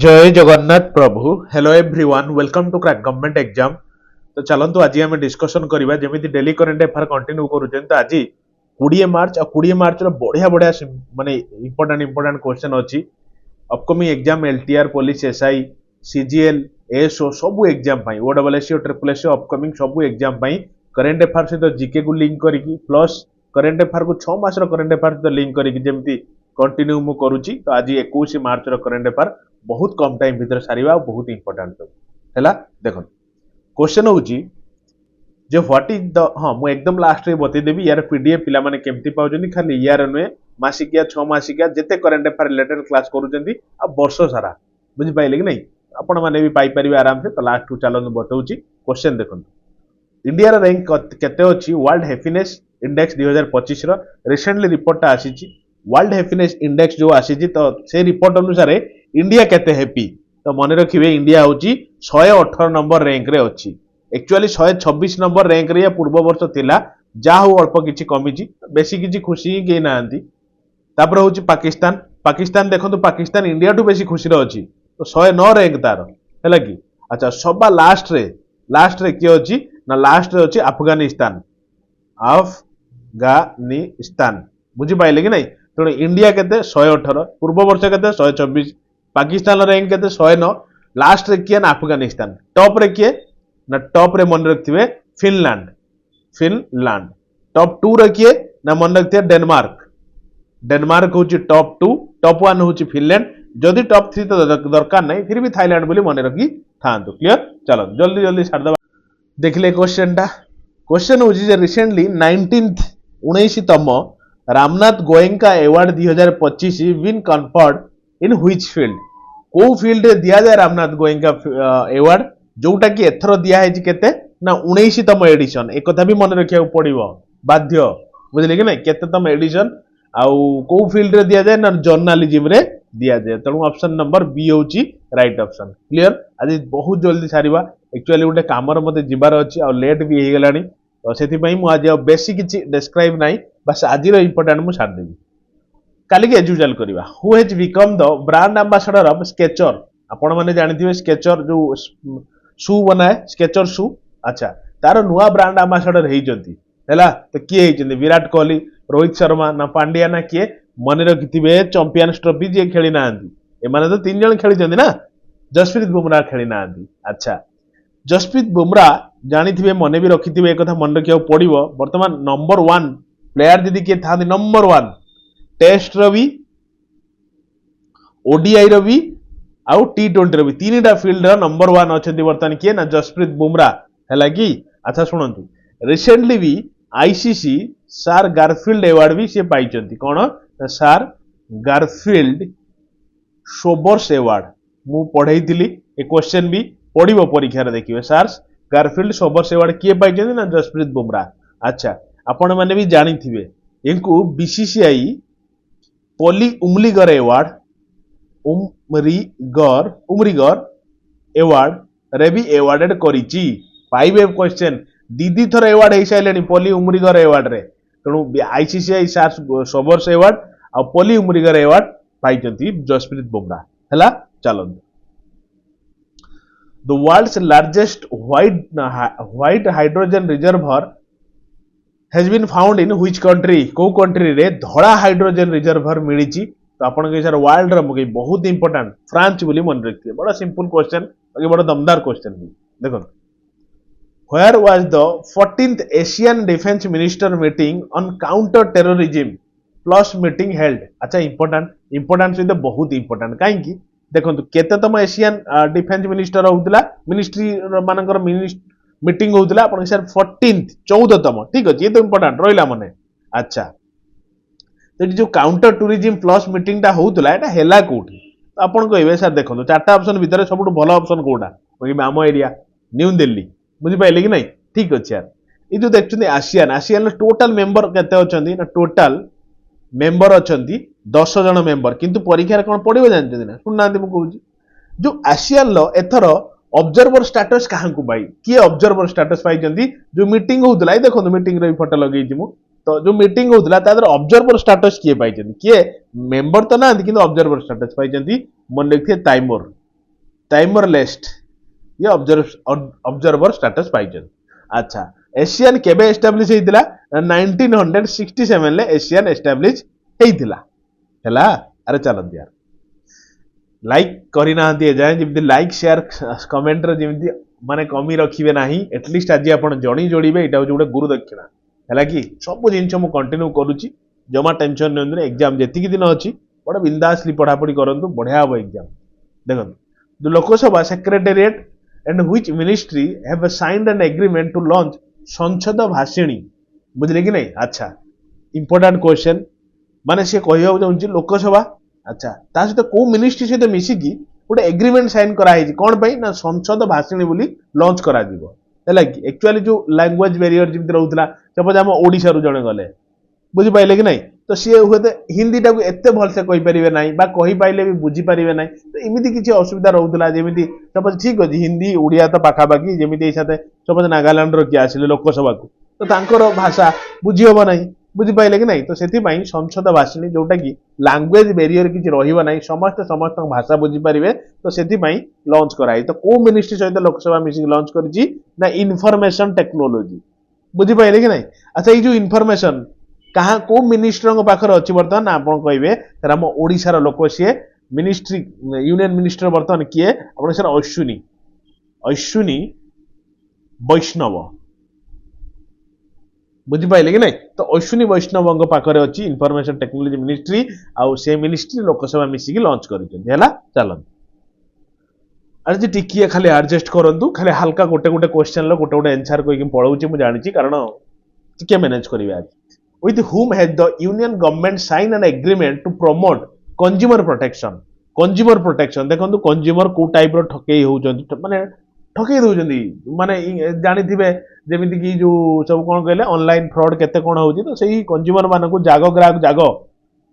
जय जगन्नाथ प्रभु hello everyone welcome to crack government exam. तो चलतु आज आम डिस्कसन करवा जमी डेली करेन्ट अफेयर कंटिन्यू करुचे तो आज 20 मार्च और 20 मार्च बढ़िया बढ़िया माने इंपोर्टाट क्वेश्चन अच्छी upcoming exam LTR police SI CGL SO सब एग्जाम ओडब्ल्यूएससी और ट्रिपल एससी अपकमिंग सब एग्जाम करेन्ट अफेयर सहित जीके को लिंक करके प्लस करेन्ट अफेयर को 6 मासर करेन्ट अफेयर सहित लिंक करके जमी कंटिन्यू मु करुच्ची। तो आज 21 मार्च करेन्ट अफेयर बहुत कम टाइम भीतर सारिबा बहुत इंपोर्टेंट है देखो क्वेश्चन होची जे व्हाट इज द हाँ मु एकदम लास्ट रे बतई देबी यार पीडीएफ पिला माने केमती पाउजनी खाली यार नुए मासिकिया 6 मासिकिया जेते करेंट अफेयर रिलेटेड क्लास करूचंती आ वर्ष सारा बुझि पाइले कि नहीं आपण माने भी पाई परिबे आराम से। तो लास्ट टू चलो बताउची क्वेश्चन देखो इंडिया रा रैंक केते अछि वर्ल्ड हैप्पीनेस इंडेक्स 2025 रो रिसेंटली रिपोर्ट आसीची वर्ल्ड हैप्पीनेस इंडेक्स जो आसीची तो से रिपोर्ट अनुसार इंडिया केते हैप्पी तो मन रखिए इंडिया होची 118 नंबर रैंक रे अछि एक्चुअली 126 नंबर रैंक रे पूर्व वर्ष थिला जा हो अल्प किछि कमिछि बेसी किछि खुशी के नांती। तापर होची पाकिस्तान पाकिस्तान देखंतु पाकिस्तान इंडिया टू बेसी खुशी रे अछि तो 109 रैंक तार हैला कि अच्छा सबा लास्ट रे के अछि ना लास्ट रे अछि अफगानिस्तान अफगानिस्तान बुझि पाइले कि नहीं तो इंडिया केते 118 पूर्व वर्ष केते 126 पाकिस्तान रैंक केते 109 लास्ट रे किए ना अफगानिस्तान टॉप रे किए ना टॉप रे मन रखिबे फिनलैंड टॉप 2 रे किए ना मन रखिबे डेनमार्क होची टॉप 2 टॉप 1 होची फिनलैंड जदि टॉप 3 तो दरकार नहीं फिर भी थाईलैंड बोली मन रखी थांतु क्लियर। चलो जल्दी जल्दी छाड़ दबा देखले क्वेश्चन होची जे रिसेंटली 19तम Ramnath Goenka award 2025 win conferred in which field को फील्ड रे दिया जाए रामनाथ गोयंका अवार्ड जोटा कि एथरो दिया है केते ना 19तम एडिशन एक कथा भी मन रखिया पड़िबो बाध्य बुझले कि नहीं केतेतम एडिशन आउ को फील्ड रे दिया जाए ना जर्नलिज्म रे दिया जाए तेणु ऑप्शन नंबर बी होची राइट ऑप्शन क्लियर। आज बहुत जल्दी सारिबा एक्चुअली गोटे कामर मते जिबार अछि आ लेट भी हे गेलानी तो सेति पई मु आज बेसी किछि डिस्क्राइब नाही बस आज रो इंपोर्टेंट मु छाड़ देबी काली के एजुअल करबा who has become the brand ambassador of sketcher आपण माने जानिथिबे स्केचर जो शू बनाए स्केचर शू अच्छा तार नुआ ब्रांड एम्बेसडर हेइचंती हैला तो किए हेइचंती विराट कोहली रोहित शर्मा ना पांड्या ना किए मन रखिथिबे चैंपियंस ट्रॉफी जे खेली नांती ए माने तो तीन जण खेलीचंती ना जसप्रीत बुमराह खेली नांती अच्छा जसप्रीत बुमराह जानिथिबे मने भी रखिथिबे एक कथा मन रखिया पड़िबो वर्तमान नंबर 1 प्लेयर दीदी के थांती number 1 test Ravi ODI Ravi आउ टी20 रवि तीनटा फील्ड नंबर 1 अछंती वर्तमान किए ना जसप्रीत बुमराह हैला कि अच्छा सुनंतु रिसेंटली भी आईसीसी सार गारफील्ड अवार्ड भी से पाइचंती कोन सार गारफील्ड सोबर्स अवार्ड मु पढैतिली ए क्वेश्चन भी पढिबो परीक्षा रे देखिबे सार गारफील्ड सोबर्स अवार्ड किए पाइचंती ना जसप्रीत बुमराह अच्छा आपण माने भी जानिथिबे इनको BCCI Polly Umrigar award Umrigar award रे भी अवार्डेड करिची पाइबे क्वेश्चन दीदी थर अवार्ड हे साइलेनी पोली उमरीगर अवार्ड रे तेणु आईसीसीआई सार सोबर्स अवार्ड आ पोली उमरीगर अवार्ड पाइचंती जसप्रीत बुमराह हैला। चलो the world's largest white hydrogen reservoir has been found in which country को कंट्री रे धड़ा हाइड्रोजन रिजर्वर मिलीची तो आपण के सर वर्ल्ड रे मुके बहुत इंपोर्टेंट फ्रांस बोली मन रखिए बड़ा सिंपल क्वेश्चन बाकी बड़ा दमदार क्वेश्चन भी देखो where was the 14th Asian defence minister meeting on counter terrorism plus meeting held अच्छा इंपोर्टेंट से बहुत इंपोर्टेंट काहे की देखो केतेतम एशियन डिफेंस मिनिस्टर होउतला मिनिस्ट्री मानकर मीटिंग होउतला आपण सर 14th 14तम ठीक अछि ये तो इंपोर्टेंट रोइला मने अच्छा तो जो काउंटर टूरिज्म प्लस मीटिंग ता होउतला एटा हेला कोठी तो आपण कहबे सर देखो चारटा ऑप्शन भीतर सबटु भलो ऑप्शन कोडा कि आम एरिया न्यू दिल्ली बुझि पाइले कि नहीं ठीक अछि यार ये जो देखछन आसियान टोटल मेंबर केते अछंती ना टोटल मेंबर अछंती 10 जण मेंबर किंतु परीक्षा रे कोन पडिबो जानते ना सुन नांती मु कहूची जो आसियान लो एथरो ऑब्जर्वर स्टेटस कहां को पाई किए ऑब्जर्वर स्टेटस पाई जंदी जो मीटिंग होतला देखो मीटिंग रे फोटो लगेई छी मु तो जो मीटिंग होतला तादर ऑब्जर्वर स्टेटस किए पाई जंदी किए मेंबर तो ना किंतु ऑब्जर्वर स्टेटस पाई जंदी मन देखिए तैमूर टाइमरलेस ये ऑब्जर्वर स्टेटस पाइछन अच्छा एशियन केबे एस्टैब्लिश हेतिला 1967 ले एशियन एस्टैब्लिश हेतिला हैला अरे चलन यार लाइक करना जाए जमी लाइक शेयर कमेंट जमी माने कमी रखिए ना एटलिस्ट आज आप जणी जोड़े यहाँ हूँ गोटे गुरु दक्षिणा है कि सब जिन मुझे कंटिन्यू करुच्ची जमा टेंशन नि एग्जाम जी दिन अच्छी बड़ा बिंदासली पढ़ापढ़ी करूँ बढ़िया हम एग्जाम देखो Lok Sabha secretariat and which ministry have signed an agreement to launch Sansad Bhashini बुझे कि नहीं अच्छा इंपोर्टेंट क्वेश्चन माने सी कह चाहूँ लोकसभा अच्छा ता सहित को मिनिस्ट्री सहित मिसिकी गोटे एग्रीमेंट साइन कराई कौन पाई ना संसद भाषिणी बोली लॉन्च करा है कि एक्चुअली जो लैंग्वेज बैरियर जमी रोला सपोज आम ओडिशा रु जड़े गले बुझिपारे कि नहीं तो सी हुए तो हिंदी टाक एत भलसे कहींपारे ना कही पारे भी बुझीपारे ना तो इमती किसी असुविधा रोला जमी सपोज ठीक अच्छे हिंदी ओडिया तो पाखापाखि जमी सपोज नागालैंड किए आसिले लोकसभा को तो भाषा बुझी हम ना बुझिपारे कि नहीं तो से संसद भाषिणी जोटा कि लैंग्वेज बैरियर किसी रही समस्ते समस्त भाषा बुझीपारे तो से लॉन्च कराई तो कौ मिनिस्ट्री सहित लोकसभा मिसिक लॉन्च कर इनफॉरमेशन टेक्नोलॉजी बुझिपारे कि नहीं अच्छा ये इनफॉरमेशन कहाँ को मिनिस्टर पाखे अच्छी बर्तमान आप कहे आम ओडिशार लोक सी मिनिस्ट्री यूनियन मिनिस्टर बर्तमान किए आप सर अश्विनी अश्विनी वैष्णव बुझिपारे कि नहीं तो अश्विनी वैष्णव पाखे अच्छी इनफॉरमेशन टेक्नोलॉजी मिनिस्ट्री आउ से मिनिस्ट्री लोकसभा मिसिकी लॉन्च कर चलत आज टिकिए खाली एडजस्ट करूँ खाली हल्का गोटे गोटे क्वेश्चन गोटे गोटे आंसर कहीं पढ़ाऊँ मुझे जानी कारण टिके मैनेज करेंगे आज with whom has the union government signed an agreement to promote consumer protection देखो कंज्यूमर को टाइप रो ठकई होउचंती माने ठकई दोउचंती माने जानि थिबे जेमिति कि जो सब कोन कहले ऑनलाइन फ्रॉड केते कोन होउची तो सेही कंज्यूमर माने को जागो ग्राहक जागो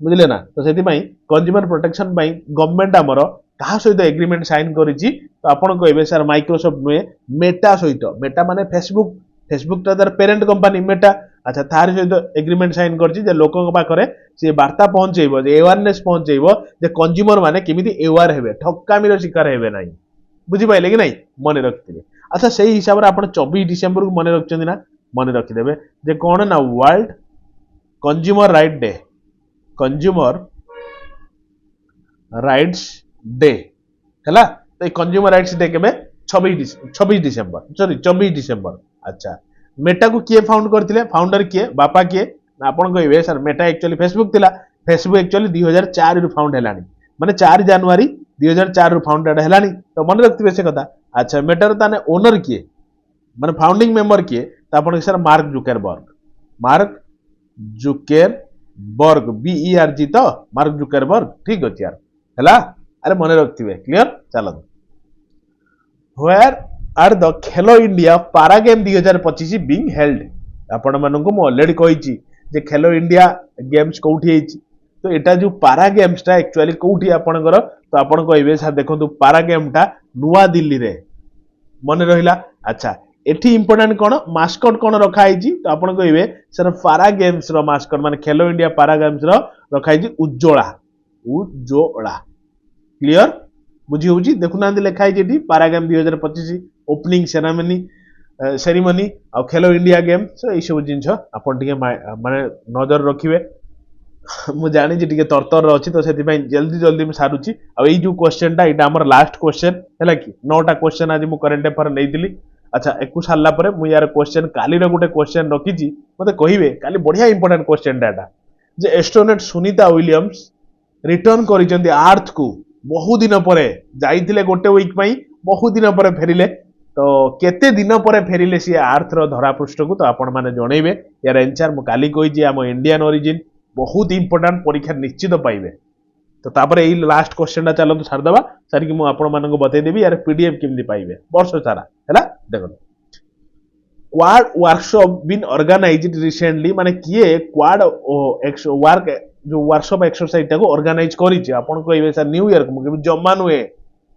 बुझले ना तो सेति पई कंज्यूमर प्रोटेक्शन पई गवर्नमेंट हमरो कहा सहित एग्रीमेंट साइन करिछि तो आपण कहबे सर माइक्रोसॉफ्ट में मेटा सहित मेटा माने फेसबुक ता दर पेरेंट कंपनी मेटा अच्छा तार सहित एग्रीमेंट साइन कर लोकों पाखे सी वार्ता पहुंचेब एवारनेस पहुंचेब जे कंज्यूमर माने केमिति एवार हेबे ठकामीर शिकार हेबे नाही बुझिपाइले कि नहीं मन रखिथे अच्छा से हिसाब से आप 24 डिसेम्बर को मन रखिछन्ती ना मन रखिदेबे जे कोन ना world consumer right day consumer rights day हैला तो कंज्यूमर राइट्स डे केबे 26 डिसेम्बर अच्छा मेटा को किए फाउंड करथिले फाउंडर किए बापा किए आपण कहबे सर मेटा एक्चुअली फेसबुक थिला फेसबुक एक्चुअली 2004 रु फाउंड हेलानी माने 4 जनवरी 2004 रु फाउंडेड हेलानी तो मन रखथिबे से कथा अच्छा मेटार ताने ओनर किए माने फाउंडिंग मेंबर किए तो आपण सर मार्क जुकेरबर्ग BERG तो मार्क जुकेरबर्ग ठीक अछि यार हैला अरे मन रखथिबे क्लियर चलो where are the Khelo India पारा गेम 2025 बीइंग हेल्ड आपण माननको मु ऑलरेडी कहिछि जे खेलो इंडिया गेम्स कोठी हेछि तो एटा जो पारा गेम्स टा एक्चुअली कोठी आपणकर तो आपण कहबे सर देखंतु पारा गेम टा नुआ दिल्ली रे मन रहिला अच्छा एठी इंपोर्टेंट कोन मास्कट कोन रखा हेछि तो आपण कहबे सर पारा गेम्स रो मास्कट माने खेलो इंडिया पारा गेम्स रो रखा हेछि उज्जोला क्लियर बुझी होची देखुना लिखा है पारा गेम 2025 ओपनिंग सेरेमनी आ खेलो इंडिया गेम सो ये सब जिन माने नजर रखिए मुझे जानी टे तरतर अच्छी तो से जल्दी मैं सारूची आ जो क्वेश्चन टा यहाँ आम लास्ट क्वेश्चन है कि 9टा क्वेश्चन आज मुझे करेन्ट अफेयर नहीं अच्छा एक सारा पर मुझे यार क्वेश्चन काली गोटे क्वेश्चन रखी मत कहे काली बढ़िया इंपोर्टेंट क्वेश्चन टाटा जे एस्ट्रोनॉट सुनीता विलियम्स रिटर्न कर अर्थ को बहु दिन पर जाइए गोटे वीक बहु दिन पर फेरिले तो केते दिन पर फेरिले सी अर्थ रो धरा पृष्ठ को तो आपण माने जणेबे यार आंसर मु काली कहि आम इंडियन ओरिजिन बहुत इंपोर्टेंट परीक्षा निश्चित पाइबे तो तापर एई लास्ट क्वेश्चन टा चलो सारदबा सारी कि मु आपण मानको बतै देबी यार पीडीएफ केमदी पाइबे वर्ष सारा हैला देखो Quad workshop been organised recently माने किए क्वाड वर्क जो वर्कशॉप एक्सरसाइज टा को ऑर्गेनाइज करिछि आपण कहबे सर न्यू ईयर को जम्मा नुए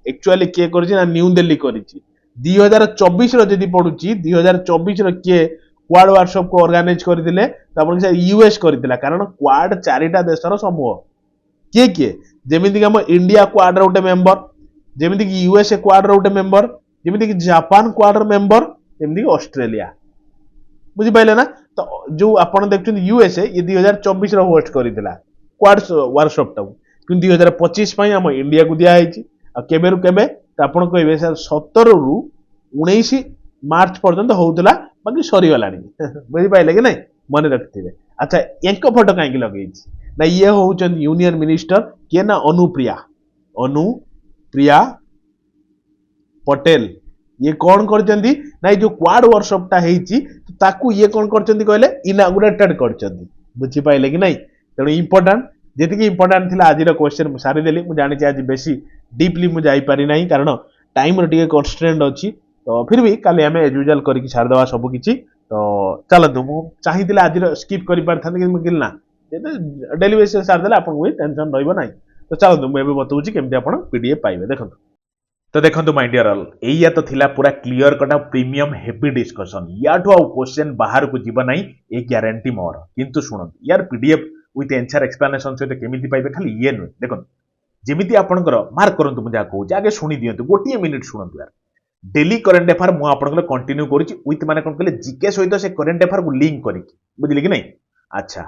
एक्चुअली किए करिछि ना न्यू दिल्ली करिछि 2024 रो जदी पडुछि 2024 रो किए क्वाड वर्कशॉप को ऑर्गेनाइज करथिले तापर से यूएस करथिला कारण क्वाड चारिटा देशर समूह किए किए जेमिति कि हम इंडिया क्वाड रो गोटे मेंबर ଯେମିତି କି ୟୁଏସଏ କ୍ୱାଡର ଗୋଟେ ମେମ୍ବର, ଯେମିତି କି ଜାପାନ କ୍ୱାଡର ମେମ୍ବର, ଯେମିତି କି ଅଷ୍ଟ୍ରେଲିଆ। ବୁଝିପାରିଲେ ନା? ତ ଯୋଉ ଆପଣ ଦେଖୁଛନ୍ତି ୟୁଏସଏ ଇଏ 2024 ର ହୋଷ୍ଟ କରିଥିଲା କ୍ୱାଡ ୱାର୍କସପ୍ ଟାକୁ, କିନ୍ତୁ 2025 ପାଇଁ ଆମ ଇଣ୍ଡିଆକୁ ଦିଆହେଇଛି। ଆଉ କେବେରୁ କେବେ ତ ଆପଣ କହିବେ 17 ରୁ 19 ମାର୍ଚ୍ଚ ପର୍ଯ୍ୟନ୍ତ ହଉଥିଲା, ବାକି ସରିଗଲାଣି। ବୁଝିପାରିଲେ କି ନାଇଁ? ମନେ ରଖିଥିବେ। ଆଚ୍ଛା, ୟାଙ୍କ ଫଟୋ କାହିଁକି ଲଗେଇଛି ନା ଇଏ ହଉଛନ୍ତି ୟୁନିୟନ ମିନିଷ୍ଟର କିଏ ନା ଅନୁପ୍ରିୟା ପଟେଲ। ଇଏ କଣ କରିଛନ୍ତି ନା ଏଇ ଯୋଉ କ୍ୱାଡ ୱାର୍କସପ୍ ଟା ହେଇଛି ତାକୁ ଇଏ କଣ କରିଛନ୍ତି କହିଲେ ଇନାଗୁରେଟେଡ କରିଛନ୍ତି। ବୁଝିପାରିଲେ କି ନାଇଁ? ତେଣୁ ଇମ୍ପୋର୍ଟାଣ୍ଟ, ଯେତିକି ଇମ୍ପୋର୍ଟାଣ୍ଟ ଥିଲା ଆଜିର କ୍ୱେଶ୍ଚନ ମୁଁ ସାରିଦେଲି। ମୁଁ ଜାଣିଛି ଆଜି ବେଶୀ ଡିପଲି ମୁଁ ଯାଇପାରି ନାହିଁ କାରଣ ଟାଇମର ଟିକେ କନଷ୍ଟ୍ରେଣ୍ଟ ଅଛି। ତ ଫିର ବି କାଲି ଆମେ ଏଜ ୟୁଜୁଆଲ କରିକି ସାରିଦେବା ସବୁ କିଛି। ତ ଚାଲନ୍ତୁ, ମୁଁ ଚାହିଁଥିଲେ ଆଜିର ସ୍କିପ୍ କରିପାରିଥାନ୍ତି କିନ୍ତୁ ମୁଁ କହିଲି ନା, ଡେଲି ବେସିସ୍ ସାରିଦେଲେ ଆପଣଙ୍କୁ ବି ଟେନସନ ରହିବ ନାହିଁ। ତ ଚାଲନ୍ତୁ ମୁଁ ଏବେ ବତାଉଛି କେମିତି ଆପଣ ପିଡିଏଫ୍ ପାଇବେ। ଦେଖନ୍ତୁ, ତ ଦେଖନ୍ତୁ ମାଇ ଡିୟର ଅଲ୍, ଏଇଆ ତ ଥିଲା ପୁରା କ୍ଲିୟର କଟା ପ୍ରିମିୟମ ହେଭି ଡିସ୍କସନ। ୟାଠୁ ଆଉ କ୍ୱେଶ୍ଚନ ବାହାରକୁ ଯିବ ନାହିଁ, ଏ ଗ୍ୟାରେଣ୍ଟି ମୋର। କିନ୍ତୁ ଶୁଣନ୍ତୁ, ୟାର ପିଡିଏଫ୍ ୱିଥ ଏନ୍ସାର ଏକ୍ସପ୍ଲାନେସନ ସହିତ କେମିତି ପାଇବେ, ଖାଲି ଇଏ ନୁହେଁ। ଦେଖନ୍ତୁ, ଯେମିତି ଆପଣଙ୍କର ମାର୍କ କରନ୍ତୁ, ମୁଁ ଯାହା କହୁଛି ଆଗେ ଶୁଣି ଦିଅନ୍ତୁ, ଗୋଟିଏ ମିନିଟ୍ ଶୁଣନ୍ତୁ। ୟାର ଡେଲି କରେଣ୍ଟ ଆଫେୟାର ମୁଁ ଆପଣଙ୍କର କଣ୍ଟିନ୍ୟୁ କରୁଛି ୱିଥ ମାନେ କଣ କହିଲେ ଜିକେ ସହିତ ସେ କରେଣ୍ଟ ଆଫେୟାରକୁ ଲିଙ୍କ କରିକି। ବୁଝିଲେ କି ନାଇଁ? ଆଚ୍ଛା,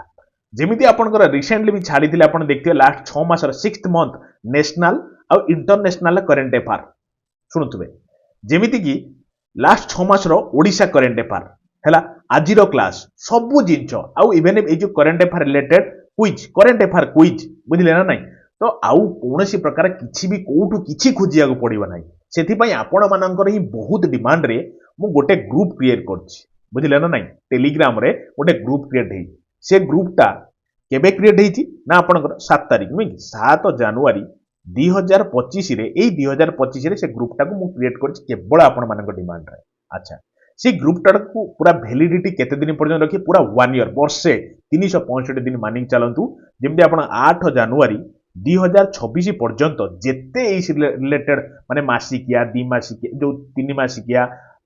ଯେମିତି ଆପଣଙ୍କର ରିସେଣ୍ଟଲି ବି ଛାଡ଼ିଥିଲେ, ଆପଣ ଦେଖିଥିବେ ଲାଷ୍ଟ 6 ମାସର 6th ମନ୍ଥ ନ୍ୟାସନାଲ ଆଉ ଇଣ୍ଟରନ୍ୟାସନାଲ କରେଣ୍ଟ ଆଫେୟାର ଶୁଣୁଥିବେ। ଯେମିତିକି ଲାଷ୍ଟ 6 ମାସର ଓଡ଼ିଶା କରେଣ୍ଟ ଆଫେୟାର ହେଲା, ଆଜିର କ୍ଲାସ ସବୁ ଜିନିଷ, ଆଉ ଇଭେନ ଏଇ ଯୋଉ current affair related quiz, current affair quiz, ବୁଝିଲେ ନା ନାଇଁ? ତ ଆଉ କୌଣସି ପ୍ରକାର କିଛି ବି କୋଉଠୁ କିଛି ଖୋଜିବାକୁ ପଡିବ ନାହିଁ। ସେଥିପାଇଁ ଆପଣ ମାନଙ୍କର ହିଁ ବହୁତ ଡିମାଣ୍ଡରେ ମୁଁ ଗୋଟେ ଗ୍ରୁପ କ୍ରିଏଟ କରିଛି। ବୁଝିଲେ ନା ନାଇଁ? ଟେଲିଗ୍ରାମରେ ଗୋଟେ ଗ୍ରୁପ କ୍ରିଏଟ ହେଇଛି। ସେ ଗ୍ରୁପଟା କେବେ କ୍ରିଏଟ ହେଇଛି ନା ଆପଣଙ୍କର 7 ତାରିଖ ନୁହେଁ କି, 7 ଜାନୁଆରୀ 2025 ଏଇ 2025 ସେ ଗ୍ରୁପଟାକୁ ମୁଁ କ୍ରିଏଟ କରିଛି କେବଳ ଆପଣମାନଙ୍କ ଡିମାଣ୍ଡରେ। ଆଚ୍ଛା, ସେ ଗ୍ରୁପଟାକୁ ପୁରା ଭ୍ୟାଲିଡିଟି କେତେ ଦିନ ପର୍ଯ୍ୟନ୍ତ ରଖି, ପୁରା 1 ଇୟର, ବର୍ଷେ 365 ଦିନ ମାନିକି ଚାଲନ୍ତୁ। ଯେମିତି ଆପଣ 8 ଜାନୁଆରୀ 2026 ପର୍ଯ୍ୟନ୍ତ ଯେତେ ଏଇ ରିଲେଟେଡ ମାନେ ମାସିକିଆ, 2 ମାସିକିଆ, ଯୋଉ 3 ମାସିକିଆ,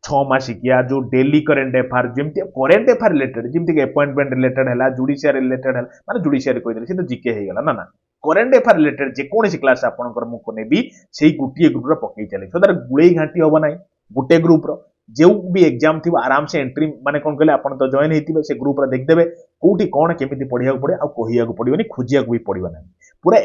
6 ମାସିକିଆ, ଯୋଉ ଡେଲି କରେଣ୍ଟ ଆଫେୟାର, ଯେମିତି କରେଣ୍ଟ ଆଫେୟାର ରିଲେଟେଡ, ଯେମିତି ଆପଏଣ୍ଟମେଣ୍ଟ ରିଲେଟେଡ ହେଲା, ଜୁଡିସିଆରୀ ରିଲେଟେଡ ହେଲା, ମାନେ ଜୁଡିସିଆରୀ କହିଦେଲେ ସେ ତ ଜିକେ ହେଇଗଲା ନା। କରେଣ୍ଟ ଆଫେୟାର ରିଲେଟେଡ ଯେକୌଣସି କ୍ଲାସ ଆପଣଙ୍କର ମୁଁ ନେବି ସେଇ ଗୋଟିଏ ଗ୍ରୁପରେ ପକେଇ ଚାଲିବି। ସୋ ଦ୍ୟାଟ୍ ଗୁଳେଇ ଘାଣ୍ଟି ହବ ନାହିଁ। ଗୋଟେ ଗ୍ରୁପର ଯେଉଁ ବି ଏକ୍ଜାମ ଥିବ ଆରାମସେ ଏଣ୍ଟ୍ରି, ମାନେ କଣ କହିଲେ ଆପଣ ତ ଜଏନ ହେଇଥିବେ, ସେ ଗ୍ରୁପରେ ଦେଖିଦେବେ କୋଉଠି କଣ କେମିତି ପଢିବାକୁ ପଡେ, ଆଉ କହିବାକୁ ପଡିବନି, ଖୋଜିବାକୁ ବି ପଡିବ ନାହିଁ। ପୁରା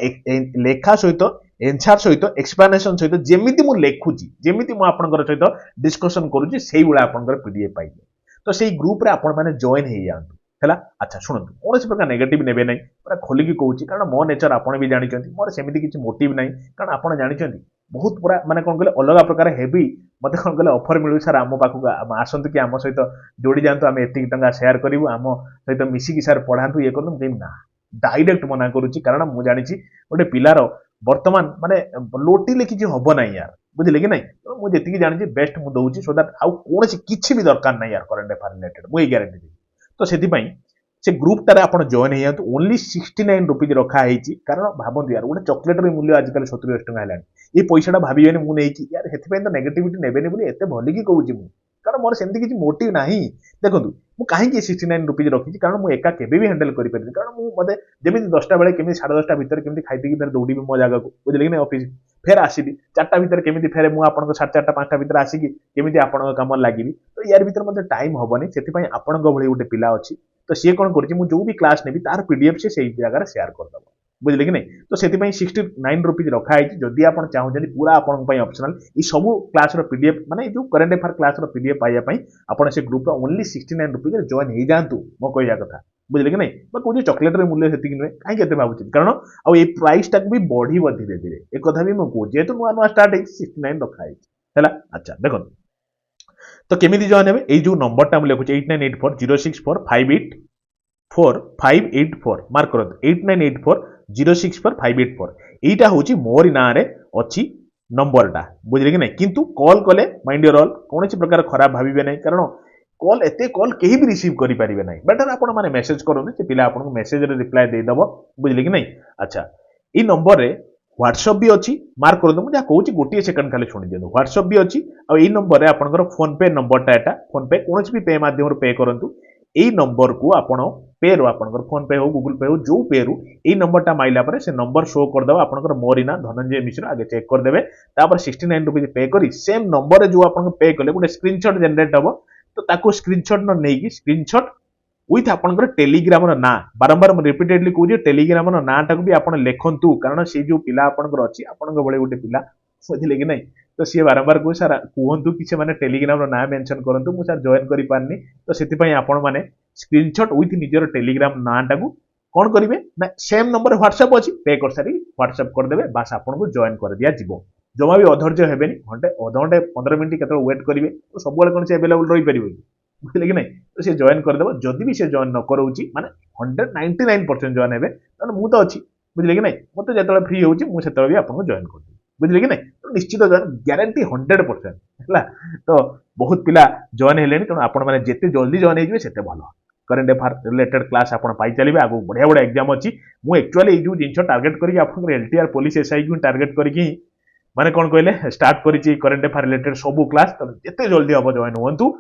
ଲେଖା ସହିତ, ଏନ୍ସାର ସହିତ, ଏକ୍ସପ୍ଲାନେସନ ସହିତ, ଯେମିତି ମୁଁ ଲେଖୁଛି, ଯେମିତି ମୁଁ ଆପଣଙ୍କର ସହିତ ଡିସ୍କସନ କରୁଛି, ସେଇଭଳିଆ ଆପଣଙ୍କର ପିଡିଏଫ୍ ପାଇବେ। ତ ସେଇ ଗ୍ରୁପରେ ଆପଣ ମାନେ ଜଏନ ହେଇଯାଆନ୍ତୁ ହେଲା। ଆଚ୍ଛା ଶୁଣନ୍ତୁ, କୌଣସି ପ୍ରକାର ନେଗେଟିଭ ନେବେ ନାହିଁ, ପୁରା ଖୋଲିକି କହୁଛି, କାରଣ ମୋ ନେଚର ଆପଣ ବି ଜାଣିଛନ୍ତି, ମୋର ସେମିତି କିଛି ମୋଟିଭ ନାହିଁ। କାରଣ ଆପଣ ଜାଣିଛନ୍ତି ବହୁତ ପୁରା ମାନେ କଣ କହିଲେ ଅଲଗା ପ୍ରକାର ହେଭି ମତେ କଣ କହିଲେ ଅଫର ମିଳୁ, ସାର୍ ଆମ ପାଖକୁ ଆସନ୍ତୁ କି ଆମ ସହିତ ଯୋଡ଼ି ଯାଆନ୍ତୁ, ଆମେ ଏତିକି ଟଙ୍କା ସେୟାର କରିବୁ, ଆମ ସହିତ ମିଶିକି ସାର୍ ପଢାନ୍ତୁ, ଇଏ କରନ୍ତୁ। ମୁଁ ନା, ଡାଇରେକ୍ଟ ମନା କରୁଛି, କାରଣ ମୁଁ ଜାଣିଛି ଗୋଟେ ପିଲାର ବର୍ତ୍ତମାନ ମାନେ ଲୋଟିଲେ କିଛି ହବ ନାହିଁ ୟାର। ବୁଝିଲେ କି ନାଇଁ? ମୁଁ ଯେତିକି ଜାଣିଛି ବେଷ୍ଟ ମୁଁ ଦଉଛି, ସୋ ଦ୍ୟାଟ୍ ଆଉ କୌଣସି କିଛି ବି ଦରକାର ନାହିଁ ୟାର କରେଣ୍ଟ ଆଫେୟାର ରିଲେଟେଡ, ମୁଁ ଏଇ ଗ୍ୟାରେଣ୍ଟି ଦେବି। ତ ସେଥିପାଇଁ ସେ ଗ୍ରୁପଟାରେ ଆପଣ ଜଏନ ହେଇଯାନ୍ତୁ। ଓନ୍ଲି 69 ରୁପିଜ ରଖା ହେଇଛି। କାରଣ ଭାବନ୍ତୁ ୟାର, ଗୋଟେ ଚକୋଲେଟର ମୂଲ୍ୟ ଆଜିକାଲି 70-80 ଟଙ୍କା ହେଲାଣି। ଏଇ ପଇସାଟା ଭାବିବେନି ମୁଁ ନେଇକି ୟାର, ସେଥିପାଇଁ ତ ନେଗେଟିଭିଟି ନେବେନି ବୋଲି ଏତେ ଭଲିକି କହୁଛି ମୁଁ, କାରଣ ମୋର ସେମିତି କିଛି ମୋଟିଭ ନାହିଁ। ଦେଖନ୍ତୁ, ମୁଁ କାହିଁକି 69 ରୁପିଜ ରଖିଛି, କାରଣ ମୁଁ ଏକା କେବେ ବି ହ୍ୟାଣ୍ଡେଲ କରିପାରିବି। କାରଣ ମୁଁ ମତେ ଯେମିତି 10ଟା ବେଳେ କେମିତି 10:30 ଭିତରେ କେମିତି ଖାଇ ପିଇକି ଫେର ଦୌଡ଼ିବି ମୋ ଜାଗାକୁ, ବୁଝିଲେ କି ନାଇଁ, ଅଫିସ ଫେର ଆସିବି 4ଟା ଭିତରେ, କେମିତି ଫେରେ ମୁଁ ଆପଣଙ୍କ 4:30 5ଟା ଭିତରେ ଆସିକି କେମିତି ଆପଣଙ୍କ କାମରେ ଲାଗିବି। ତ ୟାର ଭିତରେ ମତେ ଟାଇମ ହବନି। ସେଥିପାଇଁ ଆପଣଙ୍କ ଭଳି ଗୋଟେ ପିଲା ଅଛି, ତ ସିଏ କଣ କରୁଛି, ମୁଁ ଯୋଉ ବି କ୍ଲାସ ନେବି ତାର ପିଡିଏଫ ସେ ସେଇ ଜାଗାରେ ସେୟାର କରିଦବ। ବୁଝିଲେ କି ନାଇଁ? ତ ସେଥିପାଇଁ 69 ରୁପିଜ ରଖା ହେଇଛି। ଯଦି ଆପଣ ଚାହୁଁଛନ୍ତି ପୁରା ଆପଣଙ୍କ ପାଇଁ ଅପସନାଲ ଏଇ ସବୁ କ୍ଲାସର ପିଡିଏଫ, ମାନେ ଏଇ ଯୋଉ କରେଣ୍ଟ ଆଫେୟାର କ୍ଲାସର ପିଡିଏଫ ପାଇବା ପାଇଁ ଆପଣ ସେ ଗ୍ରୁପରେ ଓନ୍ଲି 69 ରୁପିଜରେ ଜଏନ ହେଇଯାଆନ୍ତୁ, ମୋ କହିବା କଥା। ବୁଝିଲେ କି ନାଇଁ? ବା କହୁଛି ଚକୋଲେଟର ମୂଲ୍ୟ ସେତିକି ନୁହେଁ, କାହିଁକି ଏତେ ଭାବୁଛନ୍ତି? କାରଣ ଆଉ ଏଇ ପ୍ରାଇସଟାକୁ ବି ବଢିବ ଧୀରେ ଧୀରେ, ଏ କଥା ବି ମୁଁ କହୁଛି, ଯେହେତୁ ନୂଆ ନୂଆ ଷ୍ଟାର୍ଟ ହେଇଛି 69 ରଖା ହେଇଛି ହେଲା। ଆଚ୍ଛା ଦେଖନ୍ତୁ, ତ କେମିତି ଜଏନ ହେବେ? ଏଇ ଯୋଉ ନମ୍ବରଟା ମୁଁ ଲେଖୁଛି 8984064584 ମାର୍କ କରନ୍ତୁ, 8984064584, ଏଇଟା ହଉଛି ମୋରି ନାଁରେ ଅଛି ନମ୍ବରଟା। ବୁଝିଲେ କି ନାଇଁ? କିନ୍ତୁ କଲ୍ କଲେ ମାଇଣ୍ଡ ୟୋର ଅଲ୍, କୌଣସି ପ୍ରକାର ଖରାପ ଭାବିବେ ନାହିଁ, କାରଣ ଏତେ କଲ୍ କେହି ବି ରିସିଭ୍ କରିପାରିବେ ନାହିଁ। ବେଟର ଆପଣ ମାନେ ମେସେଜ କରନ୍ତୁ, ସେ ପିଲା ଆପଣଙ୍କୁ ମେସେଜରେ ରିପ୍ଲାଏ ଦେଇଦବ। ବୁଝିଲେ କି ନାଇଁ? ଆଚ୍ଛା, ଏଇ ନମ୍ବରରେ ହ୍ୱାଟ୍ସଆପ୍ ବି ଅଛି, ମାର୍କ କରନ୍ତୁ, ମୁଁ ଯାହା କହୁଛି ଗୋଟିଏ ସେକେଣ୍ଡ ଖାଲି ଶୁଣି ଦିଅନ୍ତୁ। ହ୍ୱାଟ୍ସଆପ୍ ବି ଅଛି, ଆଉ ଏଇ ନମ୍ବରରେ ଆପଣଙ୍କର ଫୋନ ପେ ନମ୍ବରଟା, ଏଟା ଫୋନ ପେ, କୌଣସି ବି ପେ ମାଧ୍ୟମରେ ପେ କରନ୍ତୁ। ଏଇ ନମ୍ବରକୁ ଆପଣ पे रो आपनकर फोन पे हो गूगल पे हो जो पे रू एई नंबरटा माइला पर से नंबर शो कर दबा आपनकर मोरी ना धनंजय मिश्र आगे चेक कर देबे तापर 69 रुपीस पे करी सेम नंबर जो आपन पे कले गोटे स्क्रीनशॉट जनरेट हबो तो ताको स्क्रीनशॉट न नेकी स्क्रीनशॉट विथ आपनकर टेलीग्राम ना बारंबार रिपीटेडली कहूँ टेलीग्राम नाटा भी आप लिखु कारण से जो पिला आपनकर अच्छी आपण भले गोटे पिला बुझे कि नहीं तो सी बारंबार कहू सर कहतु कि से टेलीग्राम ना मेंशन करूँ मुझे सर जॉइन कर पारनी तो से आपण मैंने स्क्रीनशॉट विथ निजर टेलीग्राम नाटा को कौन करेंगे ना सेम नंबर व्हाट्सएप अच्छी पे कर सारी व्हाट्सएप करदे बास आपको जॉइन कर दिया जीवो जमा भी अधर्य हेनी घंटे अध घंटे 15 मिनट के वेट करेंगे तो सब कौन से अवेलेबल रही पारे बुझे कि नहीं तो सी जॉइन करदेव जदि भी सी जॉइन न करोची माने 199% जॉइन हे मुझे तो अच्छी बुझे कि नहीं मत जो फ्री होची मुझे भी आपको जॉइन कर बुझे कि नहीं तो निश्चित जॉइन ग्यारंटी 100% है तो बहुत पिला जॉइन हेले तेणु आपण मैंने जिते जल्दी जॉइन होते भल करेन्ट अफेयर रिलेटेड क्लास आप पाई चलिए आगु बढ़िया बढ़िया एग्जाम अच्छी मुझे एक्चुअली जो जिन टार्गेट करके आप एलटीआर पुलिस एसआई को टार्गेट करके माने कौन कहले स्टार्ट करी करेन्ट अफेयर रिलेटेड सब क्लास तो जिते जल्दी हम जॉइन हूँ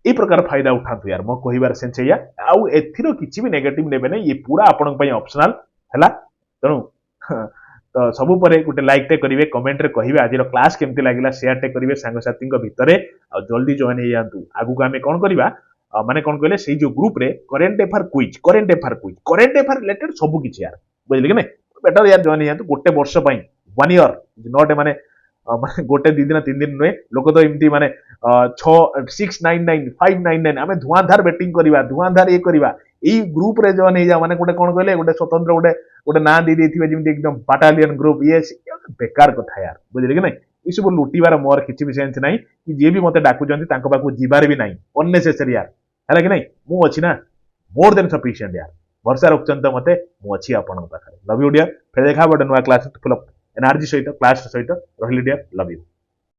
ये प्रकार फायदा उठातु यार मो कहिबार सेंस या आउ एथिरो किछि भी नेगेटिव नेबे नै ये पूरा आपन पई ऑप्शनल हैला तेणु तो सबु परे गुटे लाइक टे करिवे कमेंट रे कहिवे आज रो क्लास केमति लागिला शेयर टे करिवे सांग साथी को भितरे आ जल्दी जॉइन हे जानतु आगु का हमें कोन करिवा माने कोन कहले सेही जो ग्रुप रे करेंट अफेयर रिलेटेड सब किछि यार बुझले कि नै बेटर यार जॉइन हे जानतु गोटे वर्ष पई 1 ईयर नॉट माने गोटे 2 दिन 3 दिन नुहे लोक तो एमती माने 699 599 आमे धुआंधार बैटिंग करवा धुआंधार ये करवा ई ग्रुप रे जॉइन हे जा माने गोटे कोन कहले गोटे स्वतंत्र गोटे ना दे देथिबे जेमति एकदम बाटालियन ग्रुप ये बेकार कथा यार बुझले कि नहीं ई सब लुटिबार मोर किछि भी सेंस नाही कि जे भी मते डाकु जंती तांको पाकु जिबार भी नाही अननेसेसरी यार हैला कि नहीं मु अछि ना मोर देन सफिशिएंट यार भरसा रखचंत मते मु अछि आपन पाखरे लव यू डियर फिर देखा बड नुवा क्लास फुल एनर्जी सहित क्लास सहित रहिली डियर लव यू